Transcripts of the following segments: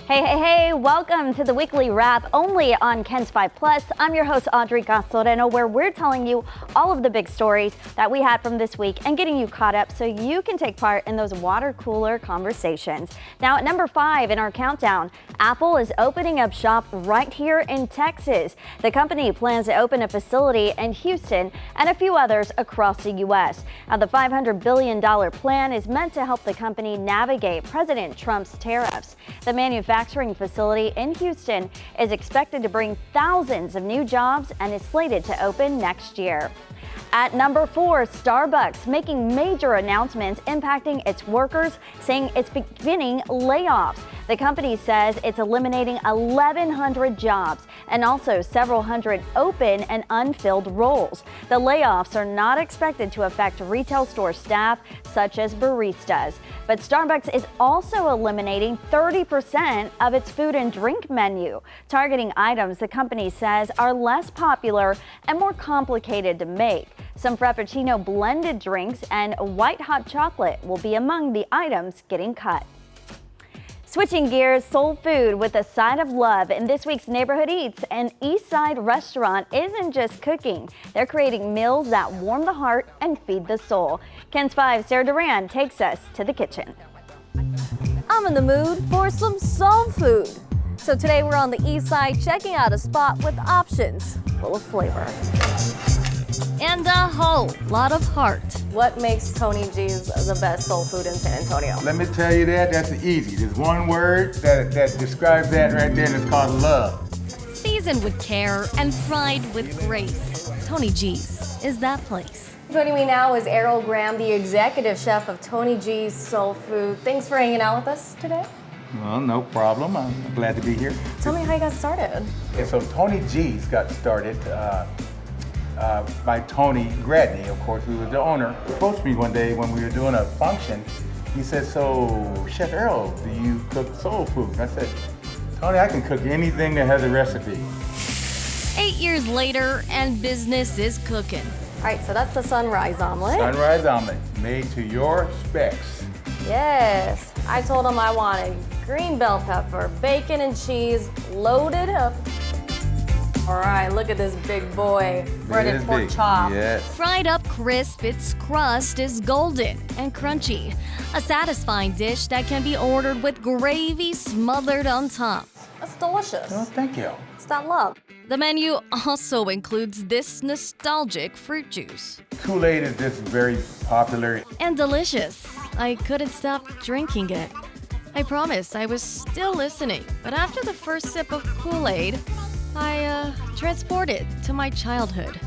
Hey, welcome to the weekly wrap only on KENS 5 Plus. I'm your host, Audrey Castoreno, where we're telling you all of the big stories that we had from this week and getting you caught up so you can take part in those water cooler conversations. Now at number 5 in our countdown, Apple is opening up shop right here in Texas. The company plans to open a facility in Houston and a few others across the U.S. Now the $500 billion plan is meant to help the company navigate President Trump's tariffs. The manufacturing facility in Houston is expected to bring thousands of new jobs and is slated to open next year. At number 4, Starbucks making major announcements impacting its workers, saying it's beginning layoffs. The company says it's eliminating 1,100 jobs and also several hundred open and unfilled roles. The layoffs are not expected to affect retail store staff such as baristas. But Starbucks is also eliminating 30% of its food and drink menu, targeting items the company says are less popular and more complicated to make. Some Frappuccino blended drinks and white hot chocolate will be among the items getting cut. Switching gears, soul food with a side of love. In this week's Neighborhood Eats, an East Side restaurant isn't just cooking. They're creating meals that warm the heart and feed the soul. KENS 5's Sarah Duran takes us to the kitchen. I'm in the mood for some soul food. So today we're on the East Side checking out a spot with options full of flavor. And a whole lot of heart. What makes Tony G's the best soul food in San Antonio? Let me tell you that's easy. There's one word that describes that right there, and it's called love. Seasoned with care and fried with grace. Tony G's is that place. Joining me now is Errol Graham, the executive chef of Tony G's Soul Food. Thanks for hanging out with us today. Well, no problem. I'm glad to be here. Tell me how you got started. Yeah, so Tony G's got started by Tony Gradney, of course, who was the owner. He approached me one day when we were doing a function. He said, "So, Chef Errol, do you cook soul food?" And I said, "Tony, I can cook anything that has a recipe." 8 years later, and business is cooking. All right, so that's the sunrise omelet. Sunrise omelet, made to your specs. Yes, I told him I wanted green bell pepper, bacon and cheese, loaded up. All right, look at this big boy. Breaded pork chop. Yes. Fried up crisp, its crust is golden and crunchy. A satisfying dish that can be ordered with gravy smothered on top. That's delicious. Oh, thank you. It's that love. The menu also includes this nostalgic fruit juice. Kool-Aid is just very popular. And delicious. I couldn't stop drinking it. I promise I was still listening, but after the first sip of Kool-Aid, I transported to my childhood.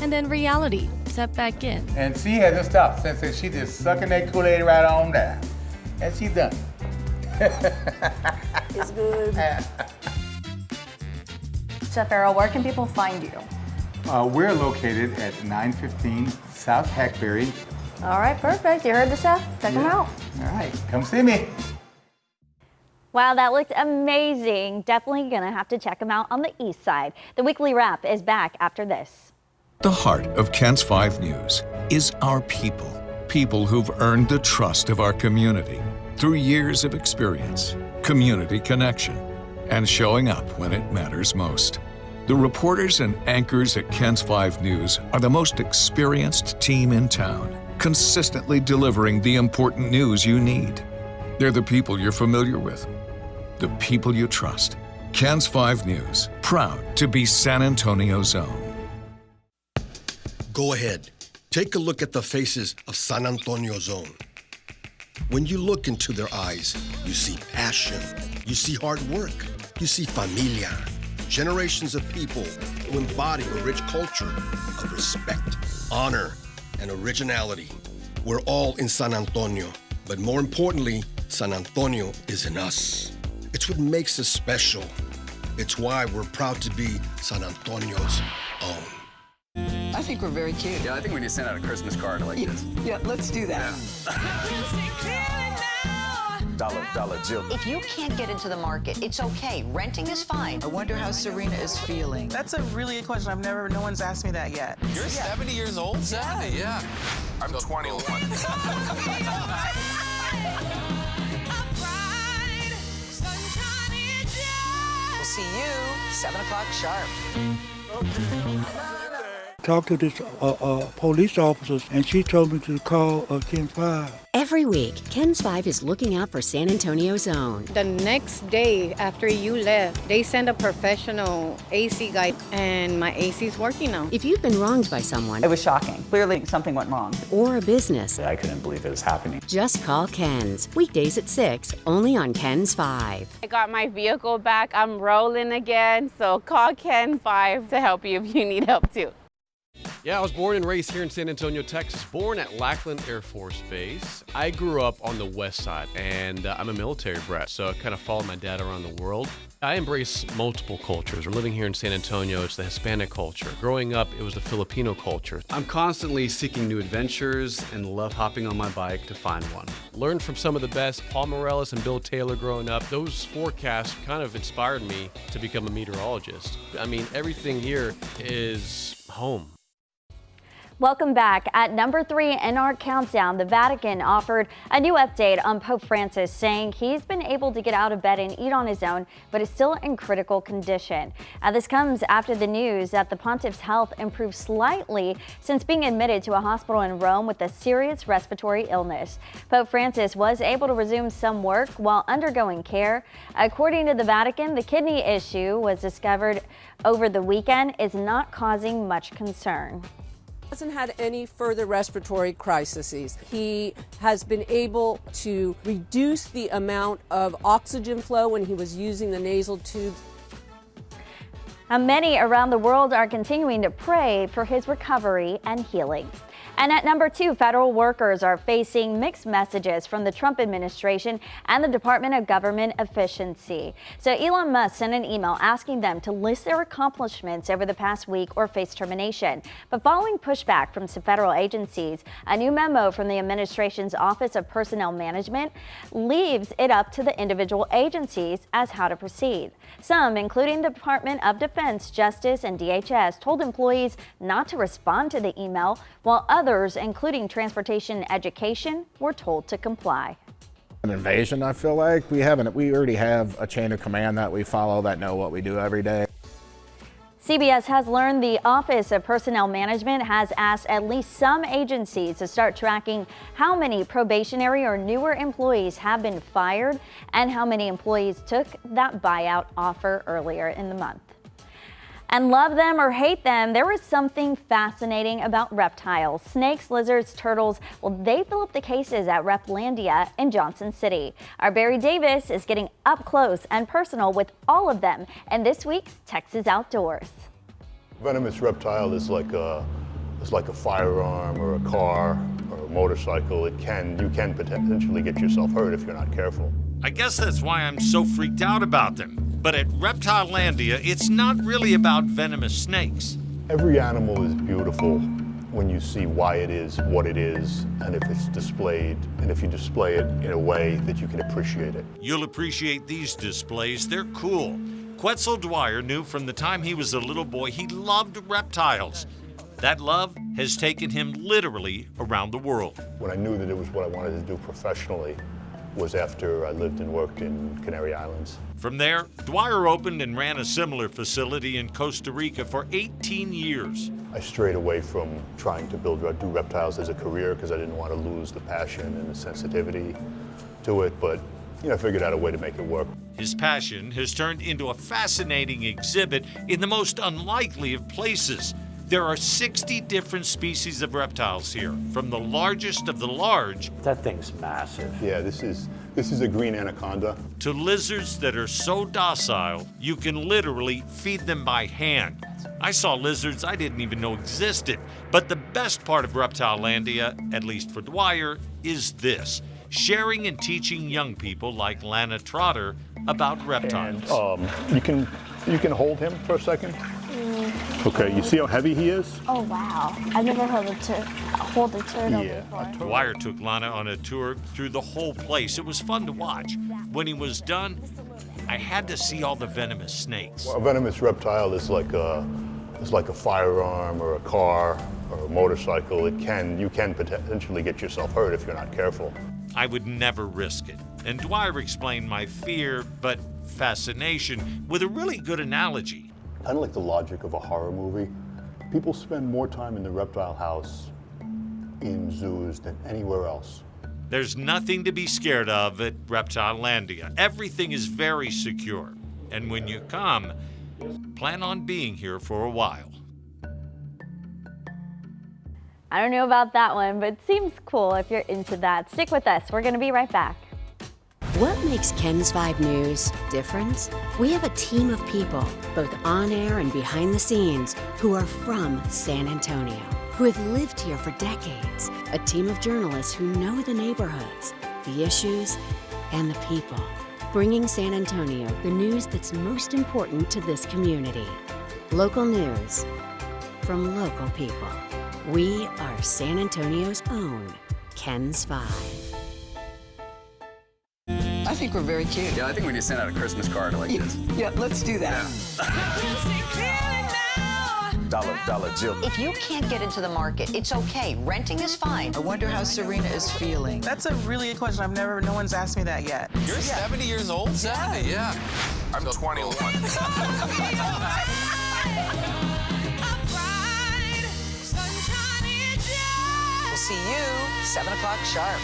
And then reality set back in. And she hasn't stopped since she just sucking that Kool-Aid right on down. And she's done. It's good. Chef Errol, where can people find you? We're located at 915 South Hackberry. All right, perfect. You heard the chef. Check him out. All right, come see me. Wow, that looked amazing. Definitely gonna have to check them out on the East Side. The weekly wrap is back after this. The heart of KENS 5 News is our people. People who've earned the trust of our community through years of experience, community connection, and showing up when it matters most. The reporters and anchors at KENS 5 News are the most experienced team in town, consistently delivering the important news you need. They're the people you're familiar with, the people you trust. KENS 5 News, proud to be San Antonio's own. Go ahead. Take a look at the faces of San Antonio's own. When you look into their eyes, you see passion, you see hard work, you see familia. Generations of people who embody a rich culture of respect, honor, and originality. We're all in San Antonio, but more importantly, San Antonio is in us. It's what makes us special. It's why we're proud to be San Antonio's own. I think we're very cute. Yeah, I think we need to send out a Christmas card like this. Yeah, let's do that. Dollar Jill. If you can't get into the market, it's okay. Renting is fine. I wonder how Serena is feeling. That's a really good question. No one's asked me that yet. You're 70 years old? 70, yeah. I'm 21. See you 7 o'clock sharp. Talked to this police officers, and she told me to call Ken 5. Every week, Ken's 5 is looking out for San Antonio's own. The next day after you left, they sent a professional AC guy, and my AC's working now. If you've been wronged by someone, It was shocking. Clearly something went wrong. or a business, I couldn't believe it was happening. just call Ken's. Weekdays at 6, only on Ken's 5. I got my vehicle back. I'm rolling again, so call Ken 5 to help you if you need help too. Yeah, I was born and raised here in San Antonio, Texas, born at Lackland Air Force Base. I grew up on the west side, and I'm a military brat, so I kind of followed my dad around the world. I embrace multiple cultures. We're living here in San Antonio, it's the Hispanic culture. Growing up, it was the Filipino culture. I'm constantly seeking new adventures and love hopping on my bike to find one. Learned from some of the best, Paul Morales and Bill Taylor growing up. Those forecasts kind of inspired me to become a meteorologist. I mean, everything here is home. Welcome back. At number 3 in our countdown, the Vatican offered a new update on Pope Francis, saying he's been able to get out of bed and eat on his own, but is still in critical condition. This comes after the news that the pontiff's health improved slightly since being admitted to a hospital in Rome with a serious respiratory illness. Pope Francis was able to resume some work while undergoing care. According to the Vatican, the kidney issue was discovered over the weekend is not causing much concern. Hasn't had any further respiratory crises. He has been able to reduce the amount of oxygen flow when he was using the nasal tubes. Many around the world are continuing to pray for his recovery and healing. And at number 2, federal workers are facing mixed messages from the Trump administration and the Department of Government Efficiency. So Elon Musk sent an email asking them to list their accomplishments over the past week or face termination. But following pushback from some federal agencies, a new memo from the administration's Office of Personnel Management leaves it up to the individual agencies as how to proceed. Some, including the Department of Defense, Justice, and DHS, told employees not to respond to the email, while others, including transportation and education, were told to comply. An invasion, I feel like. We already have a chain of command that we follow that know what we do every day. CBS has learned the Office of Personnel Management has asked at least some agencies to start tracking how many probationary or newer employees have been fired and how many employees took that buyout offer earlier in the month. And love them or hate them, there is something fascinating about reptiles. Snakes, lizards, turtles, well, they fill up the cases at Replandia in Johnson City. Our Barry Davis is getting up close and personal with all of them in this week's Texas Outdoors. Venomous reptile is like a firearm or a car or a motorcycle. You can potentially get yourself hurt if you're not careful. I guess that's why I'm so freaked out about them. But at Reptilandia, it's not really about venomous snakes. Every animal is beautiful when you see why it is, what it is, and if it's displayed, and if you display it in a way that you can appreciate it. You'll appreciate these displays. They're cool. Quetzal Dwyer knew from the time he was a little boy he loved reptiles. That love has taken him literally around the world. When I knew that it was what I wanted to do professionally was after I lived and worked in Canary Islands. From there, Dwyer opened and ran a similar facility in Costa Rica for 18 years. I strayed away from trying to do reptiles as a career because I didn't want to lose the passion and the sensitivity to it, but I figured out a way to make it work. His passion has turned into a fascinating exhibit in the most unlikely of places. There are 60 different species of reptiles here, from the largest of the large. That thing's massive. Yeah, this is a green anaconda. To lizards that are so docile, you can literally feed them by hand. I saw lizards I didn't even know existed. But the best part of Reptilandia, at least for Dwyer, is this: sharing and teaching young people like Lana Trotter about reptiles. And, you can hold him for a second. Okay, you see how heavy he is? Oh, wow. I've never hold a turtle before. Dwyer took Lana on a tour through the whole place. It was fun to watch. When he was done, I had to see all the venomous snakes. Well, a venomous reptile is like a firearm or a car or a motorcycle. You can potentially get yourself hurt if you're not careful. I would never risk it. And Dwyer explained my fear, but fascination with a really good analogy. Kind of like the logic of a horror movie. People spend more time in the reptile house in zoos than anywhere else. There's nothing to be scared of at Reptilelandia. Everything is very secure. And when you come, plan on being here for a while. I don't know about that one, but it seems cool if you're into that. Stick with us. We're going to be right back. What makes KENS 5 News different? We have a team of people, both on air and behind the scenes, who are from San Antonio, who have lived here for decades. A team of journalists who know the neighborhoods, the issues, and the people. Bringing San Antonio the news that's most important to this community. Local news from local people. We are San Antonio's own KENS 5. I think we're very cute. Yeah, I think we need to send out a Christmas card like this. Yeah, let's do that. Dollar Jill. If you can't get into the market, it's okay. Renting is fine. I wonder how Serena is feeling. That's a really good question. No one's asked me that yet. You're 70 years old, Sammy? Yeah. I'm 21. We'll see you 7 o'clock sharp.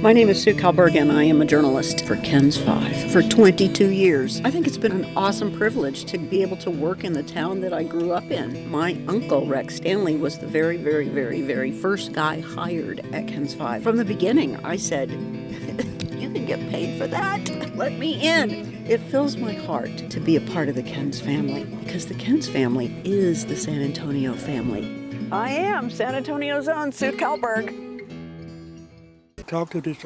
My name is Sue Kalberg, and I am a journalist for KENS 5 for 22 years. I think it's been an awesome privilege to be able to work in the town that I grew up in. My uncle, Rex Stanley, was the very first guy hired at KENS 5. From the beginning, I said, you can get paid for that? Let me in. It fills my heart to be a part of the KENS family, because the KENS family is the San Antonio family. I am San Antonio's own Sue Kalberg. Talked to this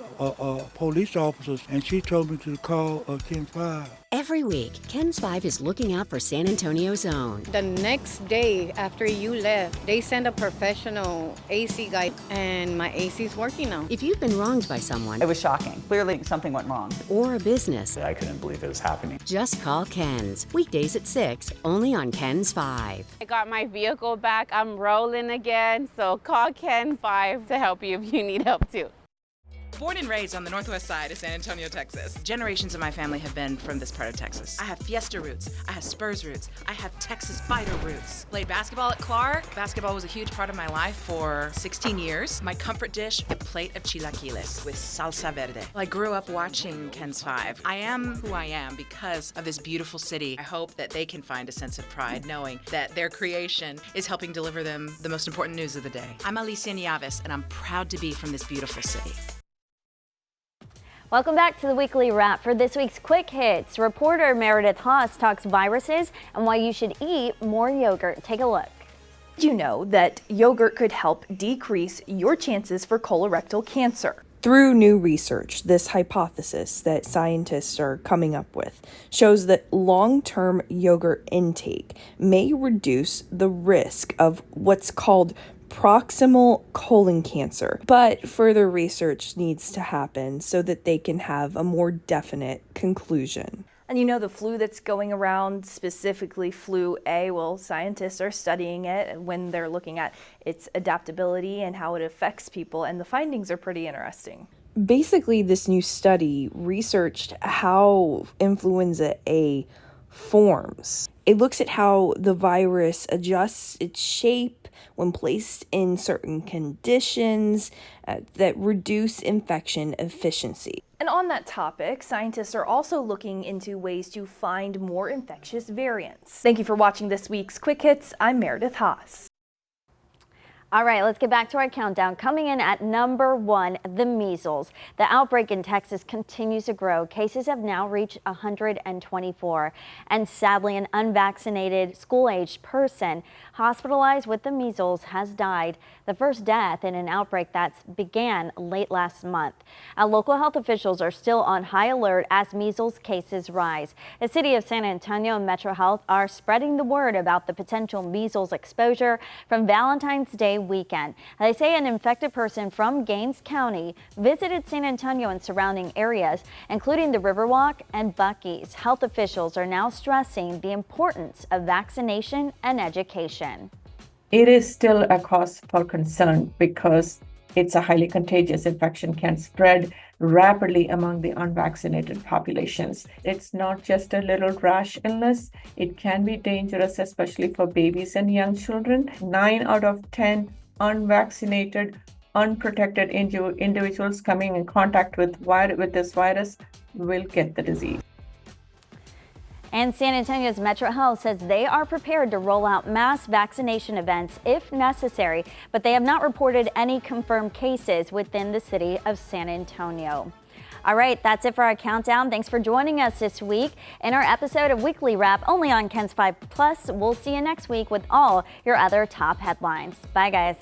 police officer, and she told me to call KENS 5. Every week, KENS 5 is looking out for San Antonio's own. The next day after you left, they sent a professional AC guy, and my AC's working now. If you've been wronged by someone, It was shocking. Clearly something went wrong. or a business, I couldn't believe it was happening. just call KENS. Weekdays at 6, only on KENS 5. I got my vehicle back. I'm rolling again, so call KENS 5 to help you if you need help too. Born and raised on the northwest side of San Antonio, Texas. Generations of my family have been from this part of Texas. I have Fiesta roots, I have Spurs roots, I have Texas Fighter roots. Played basketball at Clark. Basketball was a huge part of my life for 16 years. My comfort dish, a plate of chilaquiles with salsa verde. I grew up watching KENS 5. I am who I am because of this beautiful city. I hope that they can find a sense of pride knowing that their creation is helping deliver them the most important news of the day. I'm Alicia Nieves, and I'm proud to be from this beautiful city. Welcome back to the weekly wrap. For this week's Quick Hits, reporter Meredith Haas talks viruses and why you should eat more yogurt. Take a look. Did you know that yogurt could help decrease your chances for colorectal cancer? Through new research, this hypothesis that scientists are coming up with shows that long-term yogurt intake may reduce the risk of what's called proximal colon cancer. But further research needs to happen so that they can have a more definite conclusion. And you know the flu that's going around, specifically flu A, well, scientists are studying it when they're looking at its adaptability and how it affects people, and the findings are pretty interesting. Basically, this new study researched how influenza A forms. It looks at how the virus adjusts its shape when placed in certain conditions that reduce infection efficiency. And on that topic, scientists are also looking into ways to find more infectious variants. Thank you for watching this week's Quick Hits. I'm Meredith Haas. All right, let's get back to our countdown. Coming in at number 1, the measles. The outbreak in Texas continues to grow. Cases have now reached 124. And sadly, an unvaccinated school-aged person hospitalized with the measles has died. The first death in an outbreak that began late last month. Local health officials are still on high alert as measles cases rise. The city of San Antonio and Metro Health are spreading the word about the potential measles exposure from Valentine's Day weekend. They say an infected person from Gaines County visited San Antonio and surrounding areas, including the Riverwalk and Buc-ee's. Health officials are now stressing the importance of vaccination and education. It is still a cause for concern because It's a highly contagious infection, can spread rapidly among the unvaccinated populations. It's not just a little rash illness. It can be dangerous, especially for babies and young children. 9 out of 10 unvaccinated, unprotected individuals coming in contact with this virus will get the disease. And San Antonio's Metro Health says they are prepared to roll out mass vaccination events if necessary, but they have not reported any confirmed cases within the city of San Antonio. All right, that's it for our countdown. Thanks for joining us this week in our episode of Weekly Wrap only on KENS 5 Plus. We'll see you next week with all your other top headlines. Bye, guys.